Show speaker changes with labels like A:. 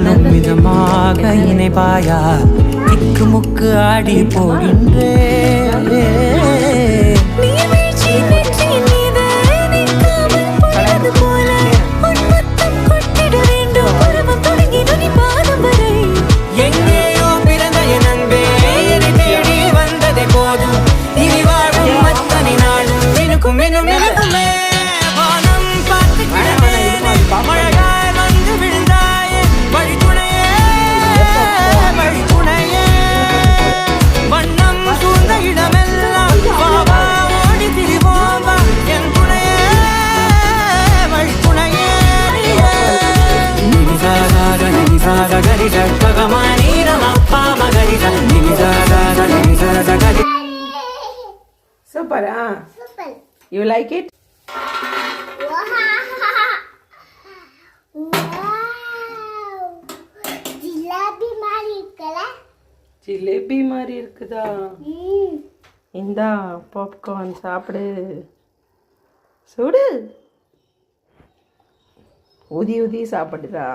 A: இருந்தாலும் மிதமாக இணைப்பாயா திக்கு முக்கு ஆடி போகின்றே
B: Super, huh?
C: Super.
B: You like it?
C: Wow. Jalebi மாதிரி இருக்குல?
B: ஜிலேபி மாதிரி இருக்குதா? இந்தா பாப்கார்ன் சாப்பிடு. சுடு. ஊதி ஊதி சாப்பிடுறா.